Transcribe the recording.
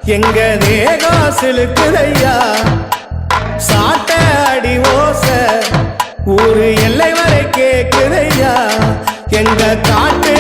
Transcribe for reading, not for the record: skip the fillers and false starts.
எங்க தேகம் சிலுக்குதையா சாட்ட அடி ஓச ஊரு எல்லை வரை கேக்குதையா எங்க காட்டு